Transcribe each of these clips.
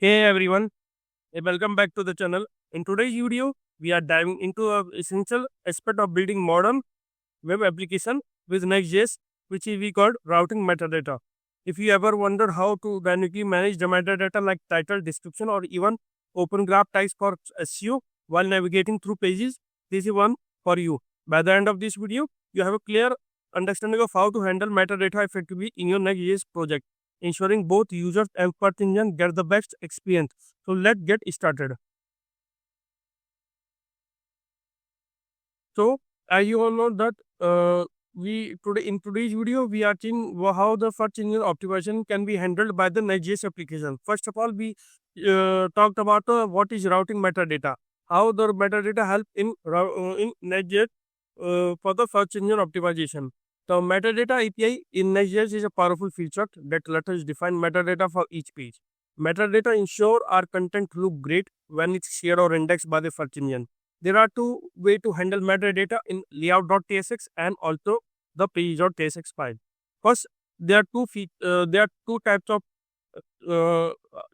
Hey everyone, welcome back to the channel. In today's video, we are diving into a essential aspect of building modern web application with Next.js, which we call routing metadata. If you ever wonder how to dynamically manage the metadata like title, description, or even open graph tags for SEO while navigating through pages, this is one for you. By the end of this video, you have a clear understanding of how to handle metadata effectively in your Next.js project, ensuring both users and search engine get the best experience. So let's get started. So as you all know that we today in today's video we are seeing how the search engine optimization can be handled by the Next.js application. First of all, we talked about what is routing metadata, how the metadata help in Next.js for the search engine optimization. The metadata API in Next.js is a powerful feature that lets us define metadata for each page. Metadata ensure our content look great when it's shared or indexed by the search engine. There are two ways to handle metadata in layout.tsx and also the page.tsx file. First, there are two types of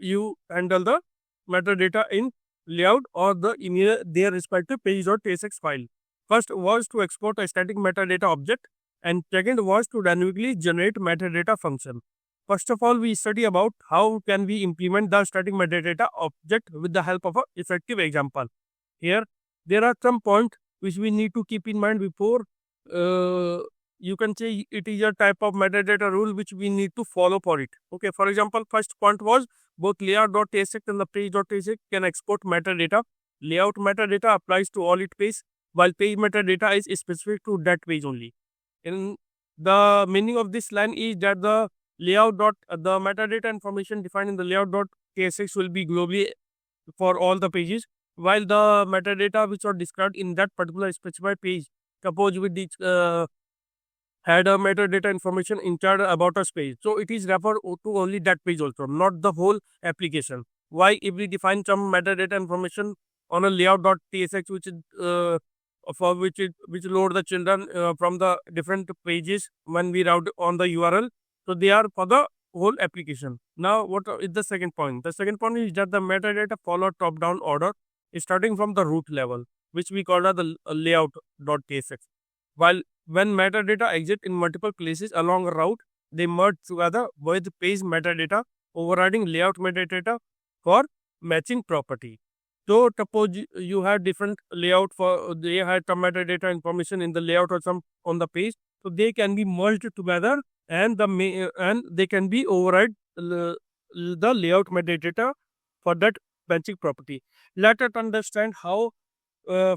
you handle the metadata in layout or in their respective page.tsx file. First was to export a static metadata object, and second was to dynamically generate metadata function. First of all, we study about how can we implement the static metadata object with the help of an effective example. Here, there are some points which we need to keep in mind before you can say it is a type of metadata rule which we need to follow for it. Okay, for example, first point was both layout.tsx and the page.tsx can export metadata. Layout metadata applies to all its pages, while page metadata is specific to that page only. In the meaning of this line is that the the metadata information defined in the layout.tsx will be globally for all the pages, while the metadata which are described in that particular specified page, suppose we had a metadata information inside about us page, so it is referred to only that page also, not the whole application. Why? If we define some metadata information on a layout.tsx which is for which load the children from the different pages when we route on the URL, so they are for the whole application. Now, what is the second point? The second point is that the metadata follow top-down order, starting from the root level, which we call the layout.tsx. While when metadata exist in multiple places along a route, they merge together with page metadata, overriding layout metadata for matching property. So suppose you have different layout for they have some metadata information in the layout or some on the page, so they can be merged together and and they can be override the layout metadata for that matching property. Let us understand how.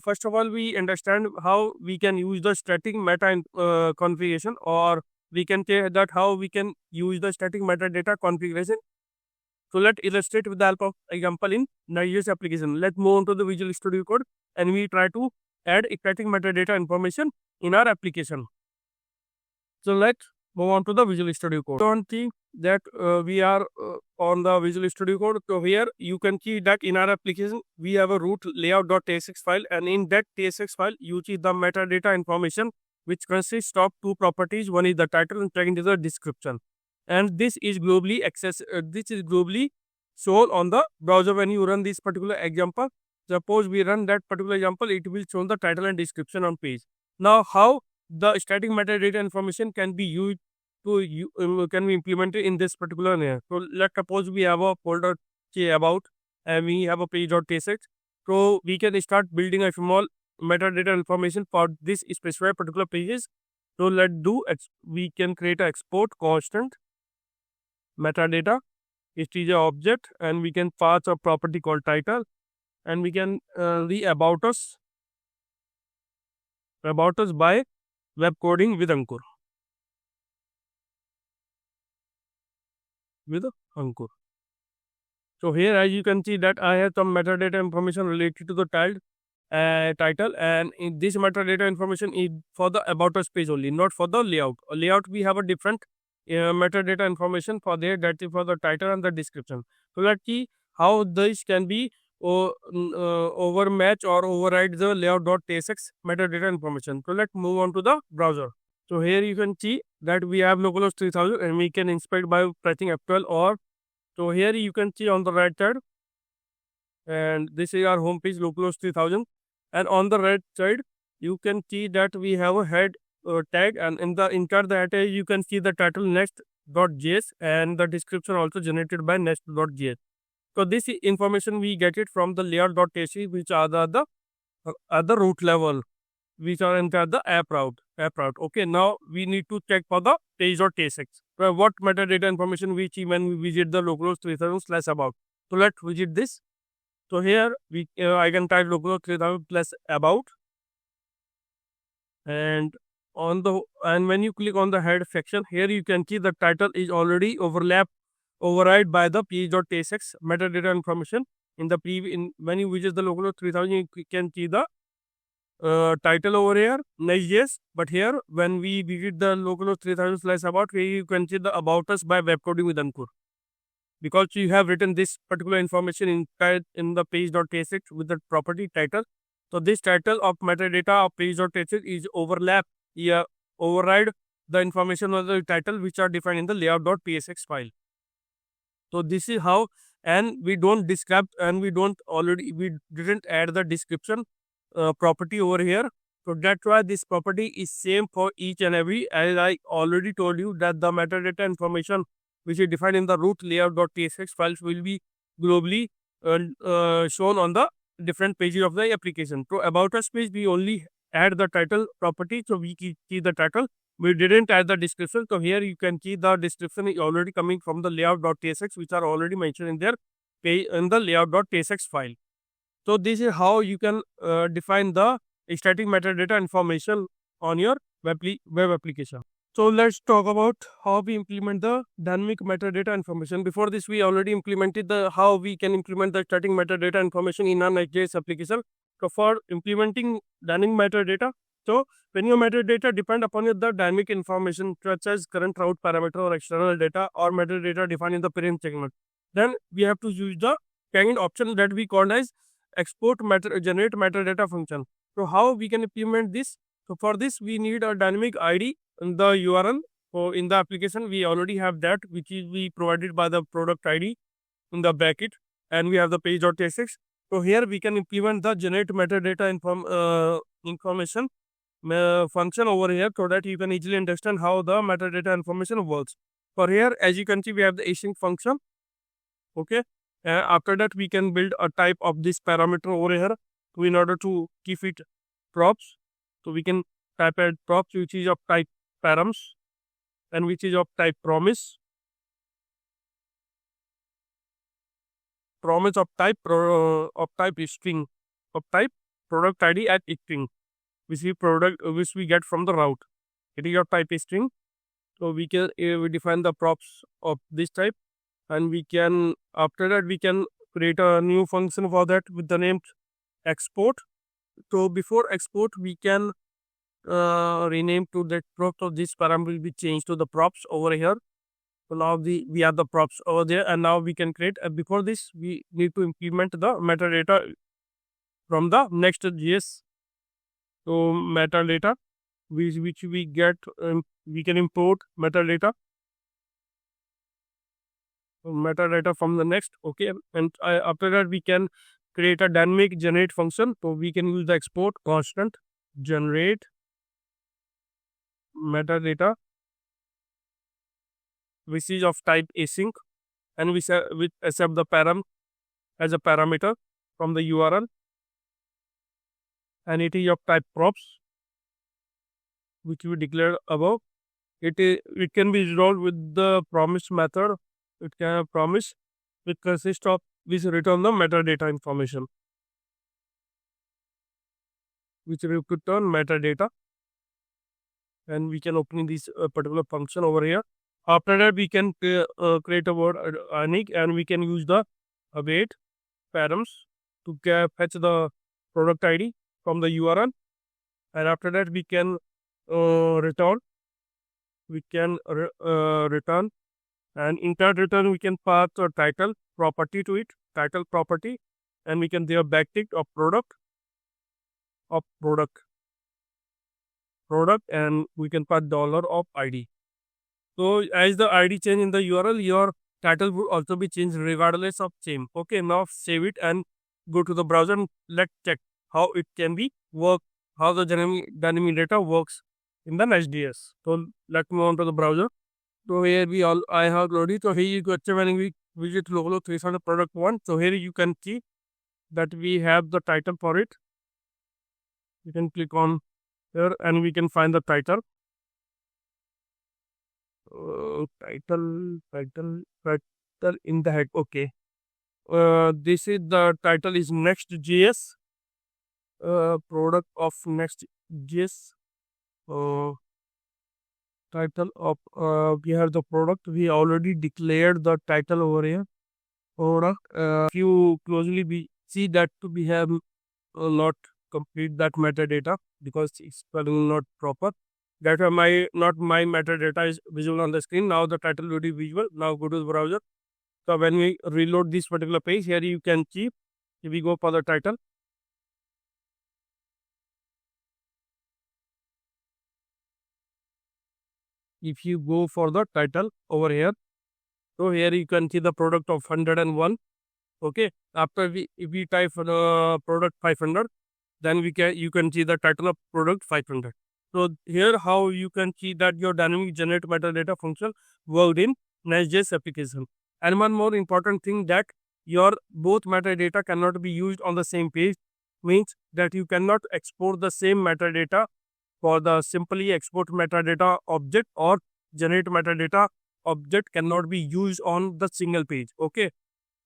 First of all, we understand how we can use the static meta configuration, or we can say that how we can use the static metadata configuration. So let's illustrate with the help of example in Next.js application. Let's move on to the Visual Studio Code and we try to add static metadata information in our application. So let's move on to the Visual Studio Code. Don't think that we are on the Visual Studio Code. So here you can see that in our application we have a root layout.tsx file, and in that tsx file you see the metadata information which consists of two properties. One is the title and second is the description. And this is globally shown on the browser when you run this particular example. Suppose we run that particular example, it will show the title and description on page. Now, how the static metadata information can be used to can be implemented in this particular layer. So let's suppose we have a folder say about and we have a page.tsx. So we can start building a small metadata information for this specified particular pages. So we can create an export constant metadata. It is an object and we can pass a property called title, and we can the about us by web coding with Ankur. So here, as you can see that I have some metadata information related to the title, and in this metadata information is for the about us page only, not for the layout. Layout we have a different metadata information for there, that is for the title and the description. So let's see how this can be overmatch or override the layout.tsx metadata information. So let's move on to the browser. So here you can see that we have localhost 3000 and we can inspect by pressing F12 or So here you can see on the right side, and this is our home page localhost 3000, and on the right side you can see that we have a head tag, and in the inside the tag you can see the title Next.js and the description also generated by Next.js. So this information we get it from the layout.tsc, which are the other root level, which are inside the app route. Okay, now we need to check for the page.tsx. What metadata information we see when we visit the localhost 3000 / about. So let's visit this. So here we I can type localhost 3000 / about, and when you click on the head section, here you can see the title is already override by the page.tsx metadata information. In the when you visit the localhost 3000, you can see the title over here, Next.js. But here, when we visit the localhost 3000 / about, here you can see the about us by web coding with Ankur. Because you have written this particular information in the page.tsx with the property title. So this title of metadata of page.tsx is override the information of the title which are defined in the layout.psx file. So this is how, and we don't describe, and we didn't add the description property over here. So that's why this property is same for each and every, as I already told you that the metadata information which is defined in the root layout.tsx files will be globally shown on the different pages of the application. So about us page, we only add the title property, so we see the title. We didn't add the description. So here you can see the description is already coming from the layout.tsx, which are already mentioned in their page in the layout.tsx file. So this is how you can define the static metadata information on your web application. So let's talk about how we implement the dynamic metadata information. Before this, we already implemented the how we can implement the static metadata information in our Next.js application. So for implementing dynamic metadata, so when your metadata depend upon the dynamic information such as current route parameter or external data or metadata defined in the parent segment, then we have to use the kind option that we call as generate metadata function. So how we can implement this? So for this we need a dynamic ID in the URL. So in the application we already have that, which is we provided by the product ID in the bracket, and we have the page.tsx. So here we can implement the generate metadata information function over here, so that you can easily understand how the metadata information works. For here, as you can see, we have the async function. Okay. After that, we can build a type of this parameter over here in order to keep it props. So we can type at props, which is of type params, and which is of type promise. Promise of type string, of type product ID at string, which we get from the route. It is of type string. So we can we define the props of this type, and we can, after that, we can create a new function for that with the name export. So before export, we can rename to that props of this param will be changed to the props over here. So now we have the props over there, and now we can create. Before this, we need to implement the metadata from the Next.js. So metadata, which we get, we can import metadata from the Next. Okay, and after that we can create a dynamic generate function. So we can use the export constant generate metadata, which is of type async, and we accept the param as a parameter from the URL, and it is of type props, which we declared above. It can be resolved with the promise method. It can promise, which consists of which return the metadata information, which will return metadata, and we can open this particular function over here. After that, we can create a word unique, and we can use the await params to fetch the product ID from the URL, and after that we can return. Return, and in that return we can pass a title property to it, title property, and we can there backtick of product, and we can pass $of ID. So as the ID change in the URL, your title would also be changed regardless of same. Okay, now save it and go to the browser and let's check how it can be work, how the dynamic data works in the Next.js. So let me on to the browser. So here I have loaded. So here you go when we visit local 300 product one. So here you can see that we have the title for it. You can click on here and we can find the title. Title in the head. Okay. This is the title is Next.js. Product of Next.js. Title of we have the product. We already declared the title over here. Product. If you closely we see that we have not complete that metadata because it's spelling not proper. That my metadata is visible on the screen. Now the title will be visual. Now go to the browser. So when we reload this particular page, here you can see if we go for the title. If you go for the title over here, so here you can see the product of 101. Okay, after if we type product 500, then you can see the title of product 500. So here how you can see that your dynamic generate metadata function worked in Next.js application. And one more important thing that your both metadata cannot be used on the same page, means that you cannot export the same metadata for the simply export metadata object or generate metadata object cannot be used on the single page. Okay,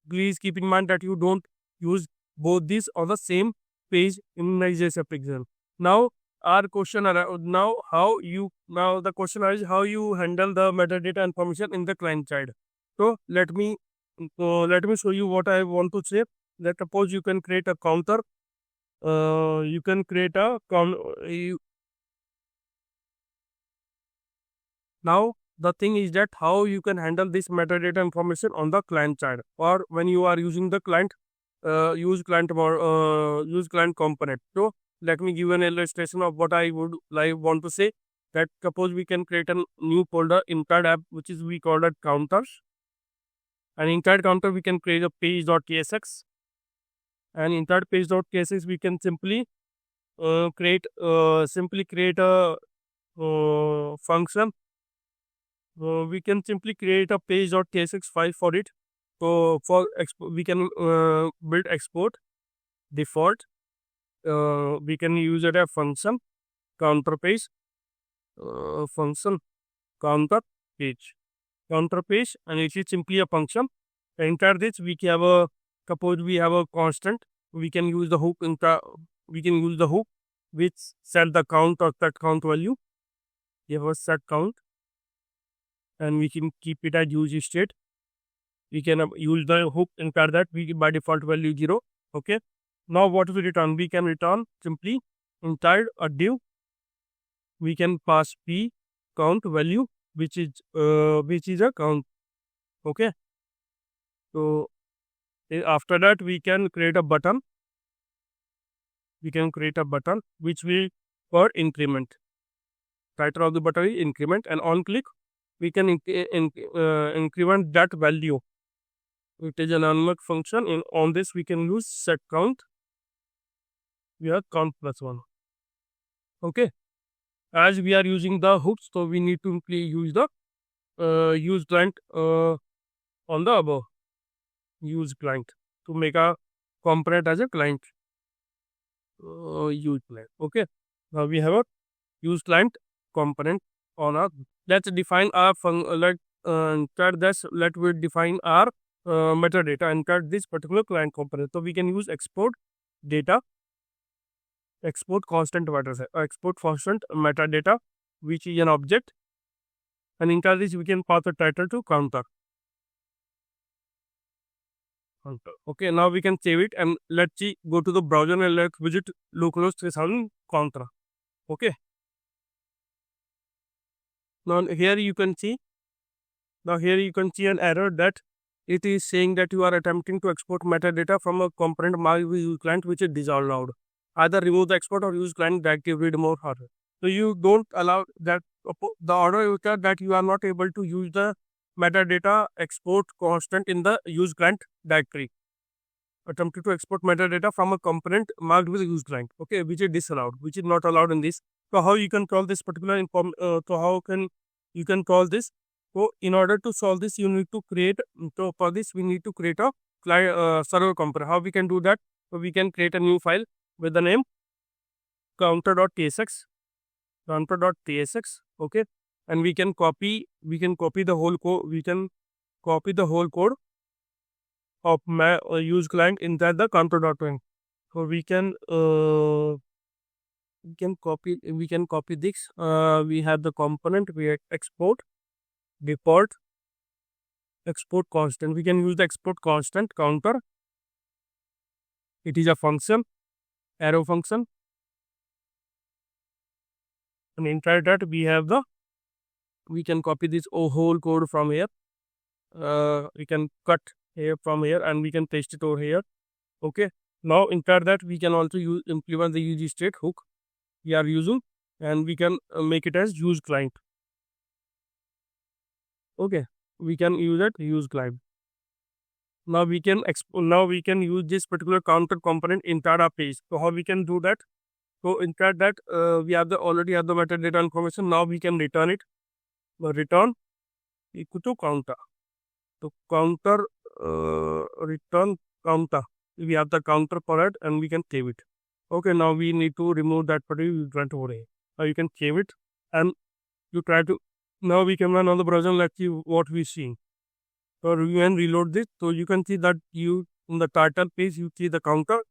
please keep in mind that you don't use both these on the same page in Next.js application. Now our question now the question is how you handle the metadata information in the client side. So let me show you what I want to say. Let's suppose you can create a counter. You can create a now the thing is that how you can handle this metadata information on the client side, or when you are using the client use client component. So let me give an illustration of what I would want to say. That suppose we can create a new folder inside app, which is we call it counters. And inside counter we can create a page.tsx. And inside page.tsx we can simply create a function. We can simply create a page.tsx file for it. So we can build export default. We can use it as function counter page function counter page, and it is simply a function. Enter this. We have a suppose we have a constant. We can use the hook. Which set the count or set count value. We have a set count, and we can keep it as use state. We can use the hook enter that we by default value 0. Okay. Now what we return? We can return simply inside a div. We can pass p count value, which is a count. Okay. So after that we can create a button. Which will for increment. Title of the button is increment, and on click we can increment that value. It is an unlock function. On this we can use set count. We have count plus 1. Okay. As we are using the hooks, so we need to use the use client on the above. Use client to make a component as a client. Use client. Okay. Now we have a use client component on our. Let's define our let we define our metadata and cut this particular client component. So we can use export data, export constant metadata, which is an object, and in this we can pass the title to counter. Okay, now we can save it and let's see, go to the browser and let's visit localhost 3000 counter. Okay. Now here you can see an error that it is saying that you are attempting to export metadata from a component my use client which is disallowed. Either remove the export or use client directive read more harder. So you don't allow that the order that you are not able to use the metadata export constant in the use client directory. Attempted to export metadata from a component marked with use client, okay, which is disallowed, which is not allowed in this. So how you can call this particular so how can you can call this? So in order to solve this, you need to create. So for this, we need to create a client server component. How we can do that? So we can create a new file with the name counter.tsx, okay, and we can copy the whole code. We can copy the whole code of my use client inside the counter.n. So we can copy this. We have the component, we have export default export constant. We can use the export constant counter. It is a function, arrow function, and inside that we can copy this whole code from here. We can cut here from here and we can paste it over here. Okay. Now inside that we can also implement the use state hook we are using, and we can make it as use client. Okay, we can use it use client. Now we can use this particular counter component inside our page. So how we can do that? So inside that we have already have the metadata information. Now we can return it. Return equal to counter. So counter return counter. We have the counter for it and we can save it. Okay, now we need to remove that particular event over here. Now you can save it and you try to. Now we can run on the browser. Let's see what we see. So we can reload this. So you can see that in the title page you see the counter,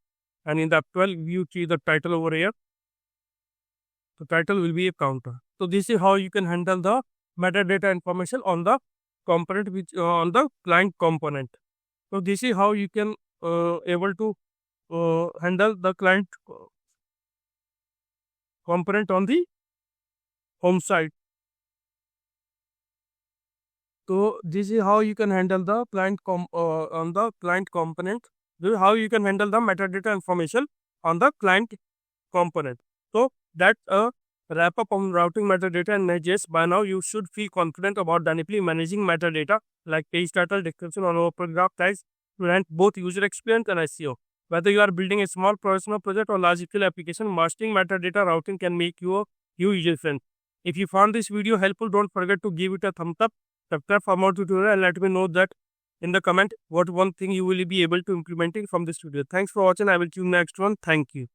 and in the actual you see the title over here. The title will be a counter. So this is how you can handle the metadata information on the component which on the client component. So this is how you can able to handle the client component on the home side. So this is how you can handle the client on the client component. This is how you can handle the metadata information on the client component. So that's a wrap up on routing metadata in Next.js. By now you should feel confident about dynamically managing metadata like page title, description, or paragraph size to enhance both user experience and SEO. Whether you are building a small professional project or large scale application, mastering metadata routing can make you a huge difference. If you found this video helpful, don't forget to give it a thumbs up, subscribe for more tutorial, and let me know that in the comment what one thing you will be able to implementing from this video. Thanks for watching. I will see you next one. Thank you.